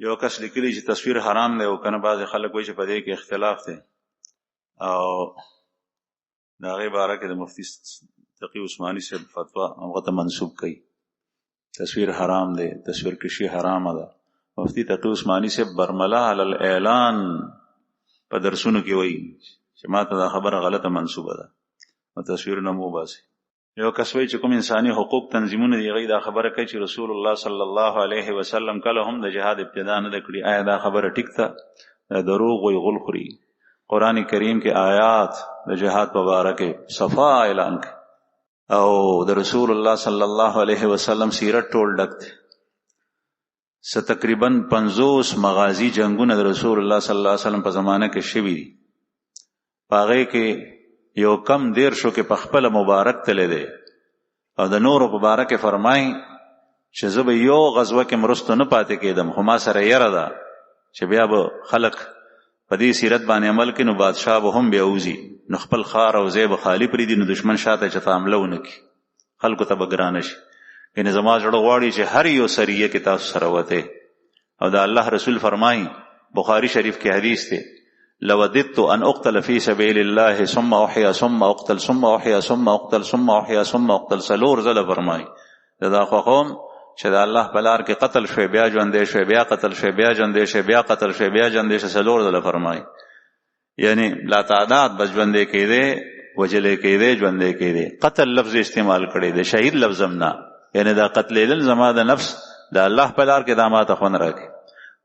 یو کس لیکلی چې تصویر حرام دی او کنه بعض خلک وایي چې په دې کې اختلاف دی او د هغې باره کې د مفتي تقي عثماني صاحب فتوا هغه ته منسوب کوي تصویر حرام دی تصویر کشي حرامه ده مفتی تقي عثماني صاحب برملا علی الاعلان په درسونو کې وایي چې ما ته دا خبره غلطه منسوبه ده او تصویر نه مو باسي یو کس وایي چې کوم انساني حقوق تنظیمونه دی هغوی دا خبره کوي چې رسول الله صلی الله علیه وسلم کله هم د جهاد ابتدا نه ده کړې آیا دا خبره ټیک ده دروغ وایي غول خوري قرآن کریم کې آیات د جهاد په باره کې صفا اعلان کوي او د رسول الله صلی الله علیه وسلم سیرت ټول ډک دی تقریبا 50 مغازی جنگونه د رسول الله صلی الله علیه وسلم په زمانه کې شوي دي په هغې کې یو کم دیر شو کې په خپله مبارک تللی دی او د نورو په باره کې فرمایي چې زه به یو غزوه کې مرستو نه پاتې کېدم خو ما سره یره ده چې بیا به خلک په دې سیرت باندې عمل کوي نو بادشاه به هم بیا وځي نو خپل ښار او ځای به خالي پرېږدي نو دشمن شاته چېرته حمله ونه کړي خلکو ته به ګرانه شي یعنې زما زړه غواړي چې هر یو سریه کې تاسو سره وته او د الله رسول فرمایي بخاري شریف کې حدیث دی لوددت ان اقتل في سبيل الله ثم احيا ثم اقتل ثم احيا ثم اقتل ثم احيا ثم اقتل سلور زله فرمایي دا خوښوم چې د الله په لار کې قتل شوی بیا ژوندی شوی بیا قتل شوی بیا ژوندی شوی بیا قتل شوی بیا ژوندی شوی سلور زله فرمایي یعنی لا تعداد بس ژوندی کېدی وجلې کېدی ژوندی کېدی قتل لفظ استعمال کړی دی شهید لفظ هم نه یعنی دا قتلیدل زما د نفس د الله په لار کې دا ماته خوند راکړي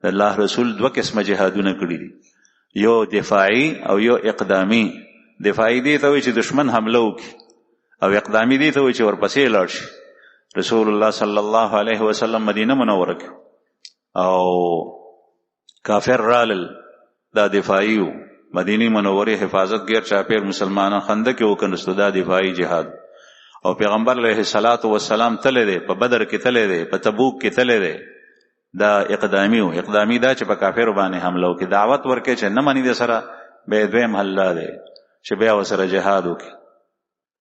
د الله رسول 2 قسمه جهادونه کړي دي یو دفاعي او یو اقدامي دفاعي دی ته وایي چې دشمن حمله وکړي او اقدامي دی ته وایي چې ورپسې لاړ شي رسول الله صلی الله علیه وسلم مدینه منوره کې او کافر رالل دا دفاعي و مدینه منورې حفاظت غیر چاپیر مسلمانان خندق کې وکنستو دا دفاعي جهاد او پیغمبر علیه الصلاۃ والسلام تله دی په بدر کې تله دی په تبوک کې تله دی دا اقدامی و اقدامی دا چې په کافر باندې حمله وکړي دعوت ورکړي چې نه مني د سره به دویم حل دی چې بیا وسره جهاد وکړي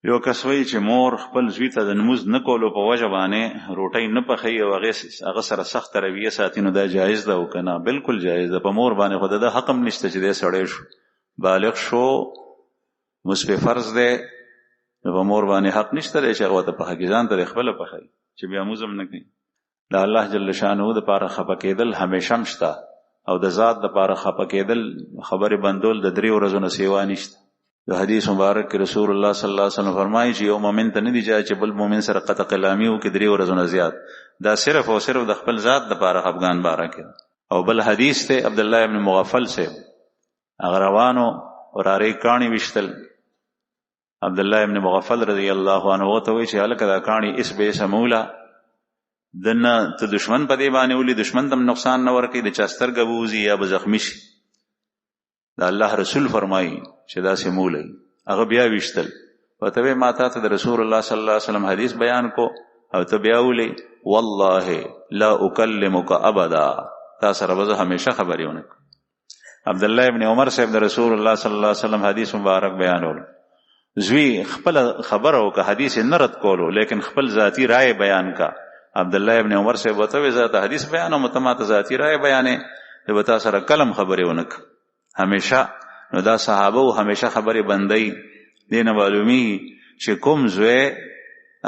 یو کس وایي چې مور خپل زوی ته د لمونځ نه کولو په وجه باندې روټۍ نه پخوي او هغه سره سخت رویه ساتي نو دا جایز ده او که نه بلکل جایز ده په مور باندې خو د ده حق هم نشته چې دی سړی شو بالغ شو مصبح فرض دی په مور باندې حق نشته دی چې هغه ته پخه کړي ځان ته خپله پخوي چې بیا لمونځ هم نه کوي د الله جل شانه دپاره خفه کېدل همیشه هم شته او د ذات دپاره خفه کېدل خبرې بندول د 3 ورځو نه سیوا نشته د حدیث مبارک کې رسول الله صلی الله علیه وسلم فرمایي چې یو مؤمن ته نه دی جای چې بل مؤمن سره قطع کلامي وکړي 3 ورځو نه زیات دا صرف او صرف د خپل ذات دپاره خفګان باره کې او بل حدیث ته عبدالله ابن مغفل صاحب هغه روانو ورارې کاڼي ویشتل عبدالله ابن مغفل رضی الله عنه ته وایي چې هلکه دا کاڼي اس به سموله دنه ته دشمن په دې باندې ولي دشمن تم نقصان نه ورکړي د چا سترګه بوځي یا به زخمی شي د الله رسول فرمایي چې داسې مولی هغه بیا ویشتل ورته وایي ما تا ته د رسول الله صلی الله علیه وسلم حدیث بیان کو او ته بیا ولي والله لا اکلمک ابدا تا سره به زه همیشه خبرې ونه کوم عبدالله ابن عمر صاحب د رسول الله صلی الله علیه وسلم حدیث مبارک بیانول زوی خپل خبره وکړه حدیث نه رد کولو لیکن خپل ذاتی رائے بیان کا عبدالله ابن عمر صاحب وته وی ذات حدیث بیانوم ته ماته ذاتی رائے بیانې د وتا سره کلم خبرې ونک همیشه نو دا صحابه او همیشه خبرې بندي دینه معلومی چې کوم زوی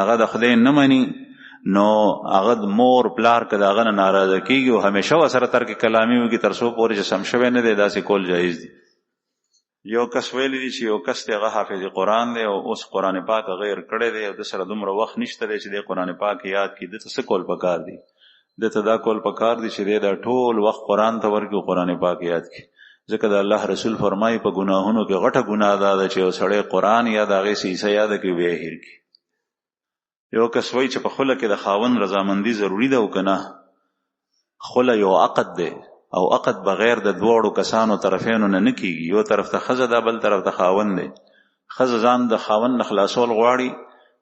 هغه د خدای نه مني نو هغه مور پلار کده هغه ناراضه کیږي او همیشه وسره تر کې کلامي وږي تر څو پورې چې سم شوی نه دی داسې کول جایز دی یو کس ویلی دی چې یو کس دی هغه حافظ قرآن دی او اوس قرآن پاک غیر کړی دی او د سره دومره وخت نشته دی چې د قرآن پاک یاد کړي دته څه کول پکار دی دته دا کول پکار دی چې دی دا ټول وخت قرآن ته ورکړي قرآن پاک یاد کړي ځکه د الله رسول فرمایي په ګناهونو کې غټه ګناه ده چې یو سړی قرآن یا د هغې څه حصه یاده کړي ویې هېر کړي یو کس وایي چې په خله کې د خاوند رضامندي ضروري ده او که نه خله یو عقد دی او عقد بغیر د 2 کسانو طرفینو نه کیږي یو طرف ته ښځه ده بل طرف ته خاوند دی ښځه ځان د خاوند نه خلاصول غواړي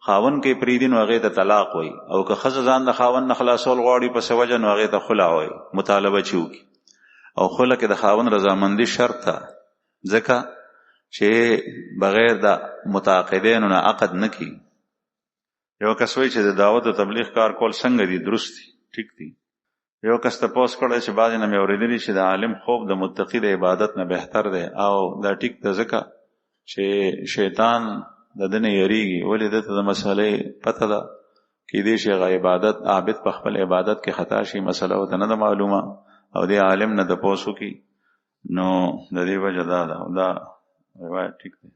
خاوند کې پریږدي نو هغې ته طلاق وایي او که ښځه ځان د خاوند نه خلاصول غواړي په څه وجه نو هغې ته خلع وایي مطالبه چې وکړي او خله کې د خاوند رضامندي شرط ده ځکه چې بغیر د متعاقدینو نه عقد نه کیږي یو کس وایي چې د دعوت او تبلیغ کار کول څنګه دي درست دي ټیک دي یو کس تپوس کړی چې بعضې نه مې اورېدلي چې د عالم خوب د متقي د عبادت نه بهتر دی، او دا ټیک ده ځکه چې شیطان د ده نه یریږي. ولې ده ته د مسئلې پته ده، کیدای شي هغه عبادت عابد په خپل عبادت کې خطا شي، مسله ورته نه ده معلومه او د عالم نه تپوس وکړي، نو د دې وجه دا ده. دا روایت ټیک دی.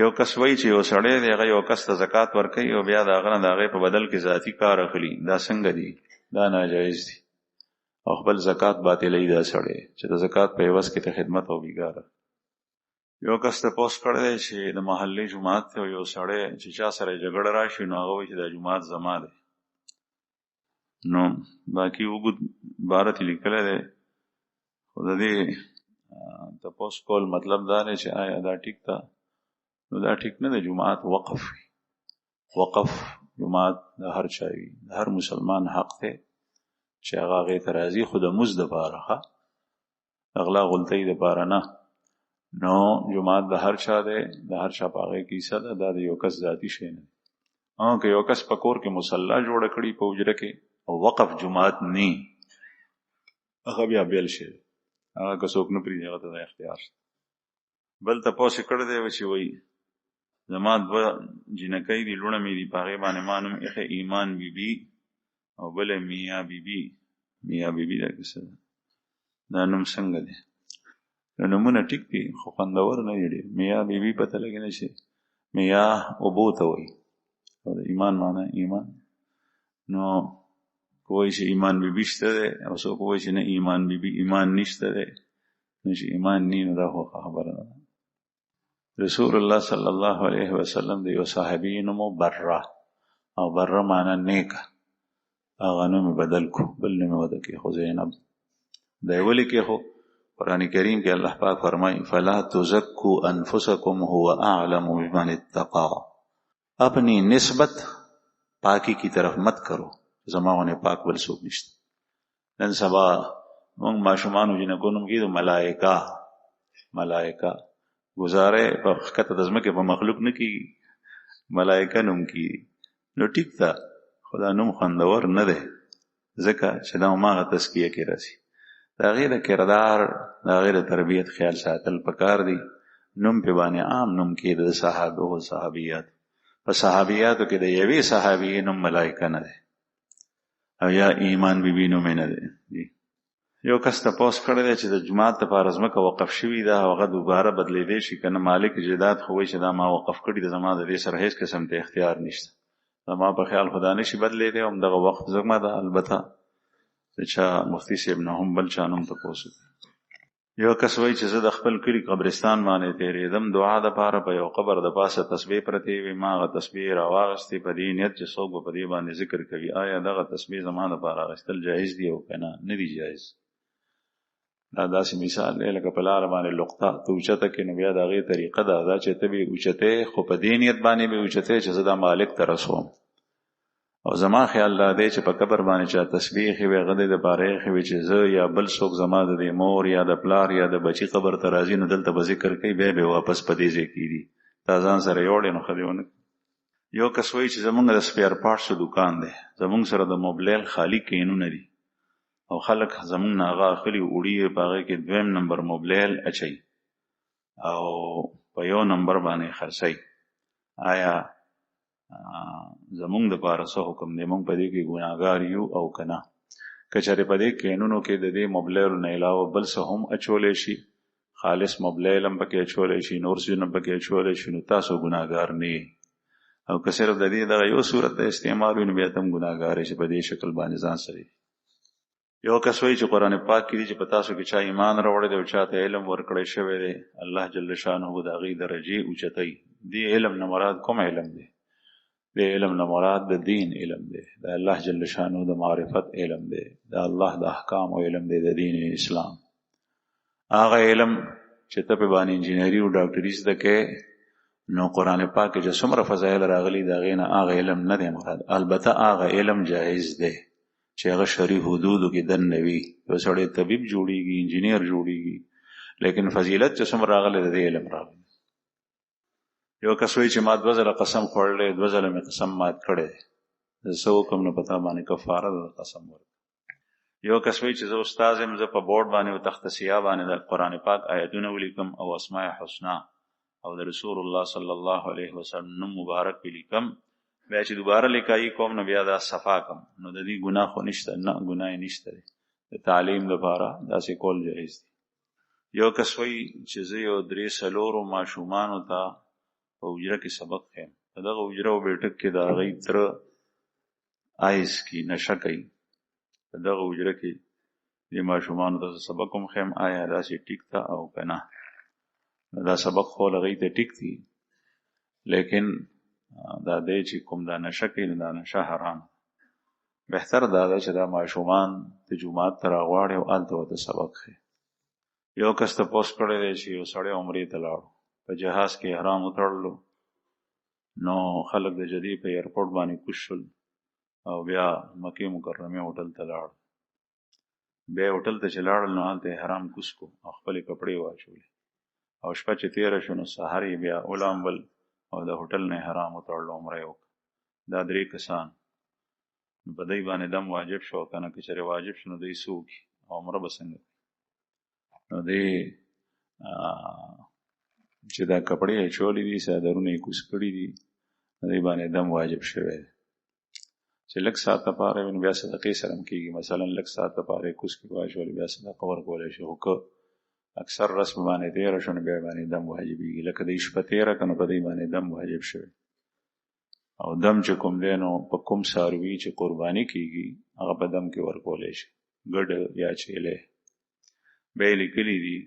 یو کس وایي چې یو سړی دی هغه یو کس ته زکات ورکوي او بیا د هغه نه د هغې په بدل کې ذاتي کار اخلي، دا څنګه دی؟ دا ناجایز دی او خپل زکات باطلوي دا سړی چې د زکات په عوض کې ته خدمت او بیګاره. یو کس تپوس کړی دی چې د محلې جومات ته یو سړی چې چا سره جګړه راشي نو هغه وایي چې دا جومات زما دی. نو باقي اوږد عبارت یې لیکلی دی، خو د دې تپوس کول مطلب دا دی چې آیا دا ټیک ده؟ نو دا ټیک نه دی. جومات وقف وي، وقف جومات د هر چا وي، د هر مسلمان حق دی چې هغه هغې ته راځي، خو د مزد دپاره ښه اغلا غلطۍ دپاره نه. نو جومات د هر چا دی، د هر چا په هغې کې حصه ده، دا د یو کس ذاتي شی نه دی. که یو کس په کور کې مصله جوړه کړي په حجره کې او وقف جومات نی، هغه بیا بیل شی دی، هغه که څوک نه پرېږدي هغه ته د اختیار شته. بل تپوس یې کړی دی چې وایي زما دوه جینکۍ دي، لوڼه مې دي، په هغې باندې ما نوم ایښی ایمان بیبي او بله میا بیبي. میا بیبي دا کیسه ده، دا نوم څنګه دی؟ نومونه ټیک دي خو خوندور نه دي ډېر. میا بیبي پته لګی نه شي، میا اوبو ته وایي او د ایمان معنی ایمان. نو کوی چې ایمان بیبي شته دی او څوک وایي چې نه ایمان بیبي ایمان نشته دی، نو چې ایمان نی نو دا خو خبره نه ده. رسول الله صلی الله علیه وسلم د یو صحابي نومو بره، او بره معنی نیکه، هغه نوم بدل کو، بل نوم وده کې خو زینب دی. ولې کې خو قرآن کریم کې الله پاک فرمایي فلا تزکوا انفسکم هو اعلم بمن اتقى، اپنی نسبت پاکی کی طرف مت کرو، زماونه پاک بل څوک نشته. نن سبا موږ ماشومانو جنکو نوم کېدو ملائکه گزاره په ښکته د ځمکې په مخلوق نه کېږي، ملائکه نوم کېږي. نو ټیک ده خو دا نوم خوندور نه دی، ځکه چې دا هماغه تزکیه کې راځي. د هغې د کردار د هغې د تربیت خیال ساتل پکار دی. نوم پې باندې عام نوم کېده د صحابه او صحابیات، په صحابیاتو کې د یوې صحابیې نوم ملائکه نه دی او یا ایمان بیبي نوم نه دی. یو کس تپوس کړی دی چې د جومات دپاره ځمکه وقف شوي ده، هغه دوباره بدلېدی شي که نه؟ مالک جداد خو وایي چې دا ما وقف کړي ده، زما د دې سره هېڅ قسم ته اختیار نشته، زما په خیال خو دا نشي بدلېدی، همدغه وخت زما ده. البته د چا مفتي صاحب نه هم بل چا نوم تپوس وکړي. یو کس وایي چې زه د خپل کلي قبرستان باندې تېرېدم، دعا دپاره په یو قبر د پاسه تسبیح پرتې وې، ما هغه تسبیح راواغستې په دې نیت چې څوک به په دې باندې ذکر کوي. آیا دغه تسبیح زما دپاره اخیستل جایز دي او که نه؟ نه دي جایز. دا داسې مثال دی لکه په لاره باندې لقطه ته اوچته کړې، نو بیا د هغې طریقه دا ده چې ته به یې اوچتې خو په دې نیت باندې به یې اوچتې چې زه دا مالک ته رسوم. او زما خیال دا دی چې په قبر باندې چا تسبیح ایښې وي، هغه دې دپاره ایښې وي چې زه یا بل څوک زما د دې مور یا د پلار یا د بچي قبر ته راځي نو دلته به ذکر کوي، بیا به واپس په دې ځای کېږي، تا ځان سره یوړې نو ښه دې ونه. یو کس وایي چې زمونږ د سپیر پارټسو دکان دی، زمونږ سره د موبایل خالي کینونه دي او خلک زمونږ نه هغه اخلي، وړي یې په هغې کې 2 نمبر موبایل اچوي او په 1 نمبر باندې خرڅوي. آیا زمونږ دپاره څه حکم دی؟ مونږ په دې کې ګناهګار یو او که نه؟ که چېرې په دې کینونو کې د دې موبایلو نه علاوه بل څه هم اچولی شي، خالص موبایل هم پکې اچولی شي، نور څیزونه هم پکې اچولی شي، نو تاسو ګناهګار نه یې. او که صرف د دې دغه یو صورت د استعمال وي نو بیا ته هم ګناهګار یې چې په دې شکل باندې ځان سره. یو کس وایي چې قرآن پاک کې دي چې په تاسو کې چا ایمان راوړی دی او چا ته علم ورکړی شوی دی، الله جل شانه به د هغې درجې اوچتوي. دې علم نه مراد کوم علم دی؟ د علم نه مراد د دین علم دی، د الله جل شانه د معرفت علم دی، د الله د احکام علم دی، د دین اسلام. هغه علم چې ته په باندې انجینري او ډاکټري زده کوې نو قرآن پاک کې چې څومره فضایل راغلي د هغې نه هغه علم نه دی مراد. البته هغه علم جایز دی چې هغه شرعي حدودو کې دننه وي. یو سړی طبیب جوړېږي، انجینیر جوړېږي، لیکن فضیلت چې څومره راغلی د دې علم راغلی. یو کس وایي چې ما 2 ځله قسم خوړلی، 2 ځله مې قسم مات کړی دی، زه څه وکړم؟ نو په تا باندې کفاره ده د قسم ورکړه. یو کس وایي چې زه استاد یم، زه په بورډ باندې او تخته سیاه باندې د قرآن پاک آیتونه ولیکم او اسماء حسنا او د رسول الله صلی الله علیه وسلم نوم مبارک ولیکم، بیا چې دوباره لیکایي کوم نو بیا دا صفا کوم، نو د دې ګناه خو نشته؟ نه، ګناه یې نشته دی. د تعلیم لپاره داسې کول جایز دی. یو کس وایي چې زه یو 3-4 ماشومانو ته په حجره کې سبق ښیم، په دغه حجره او بیټک کې د هغوی تره آیس کی نشه کوي، په دغه حجره کې دې ماشومانو ته سبق هم ښیم، آیا داسې ټیک ده او که نه؟ دا سبق خو هغوی ته ټیک دي، لیکن دا دی چې کوم دا نشه کوي نو دا نشه حرام. بهتر دا ده چې دا ماشومان د جومات ته راغواړي او هلته ورته سبق ښیي. یو کس تپوس کړی دی چې یو سړی عمرې ته لاړو، په جهاز کې احرام وتړلو، نو خلک د جدې په ایرپورټ باندې کوز شول او بیا مکې مکرمې هوټل ته لاړل. بیا هوټل ته چې لاړل نو هلته احرام کوز کو او خپلې کپړې واچولې او شپه چې تېره شو نو سهار یې بیا ولامبل او د هوټل نه احرام وتړلو، عمره یې وکړه. دا 3 کسان، نو په دوی باندې دم واجب شو که نه؟ که چېرې واجب شو نو دوی څه وکړي او عمره به څنګه کوي؟ نو دوی چې دا کپړې یې اچولې دي، څادرونه یې کوز کړي دي، دوی باندې دم واجب شوی دی. چې لږ ساعت لپاره وي نو بیا صدقې سره هم کېږي، مثلا لږ ساعت لپاره یې کوز کړي واچولې، بیا صدقه ورکولی شي. خو که اکثر رسم باندې تېره شو نو بیا باندې دم واجبېږي. لکه د شپه تېره که نو په دوی باندې دم واجب شوی. او دم چې کوم دی نو په کوم څاروي چې قرباني کېږي هغه په دم کې ورکولی شي، ګډ یا چیلی. بیا یې لیکلي دي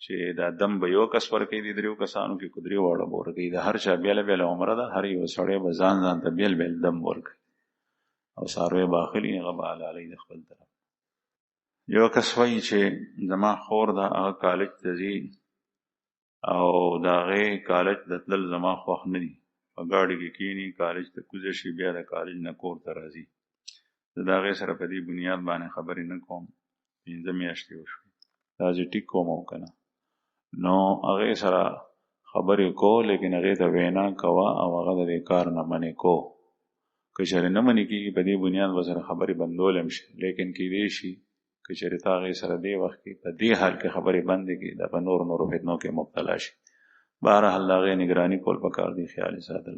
چې دا دم به یو کس ورکوي، د 3 کسانو کې که 3 واړه به ورکوي. د هر چا بېله بېله عمره ده، هر یو سړی به ځان ځان ته بېل بېل دم ورکوي او څاروی به اخلي، هغه به حلالوي د خپل طرف. یو کس وایي چې زما خور ده، هغه کالج ته ځي او د هغې کالج ته تلل زما خوښ نه دي. په ګاډي کې کښېني، کالج ته کوزه شي، بیا د کالج نه کور ته راځي. زه د هغې سره په دې بنیاد باندې خبرې نه کوم. 5 میاشتې وشوې، دا زه ټیک کوم او که نه؟ نو هغې سره خبرې کو، لیکن هغې ته وینا کوه او هغه د دې کار نه منې کو. که چېرې نه منې کېږي په دې بنیاد به سره خبرې بندولی هم شي، لیکن کېدی شي که چېرې تا هغې سره دې وخت کې په دې حال کې خبرې بندې کړي، دا په نورو فتنو کې مبتلا شي. بهرحال د هغې نګراني کول پکار دي، خیال یې ساتل.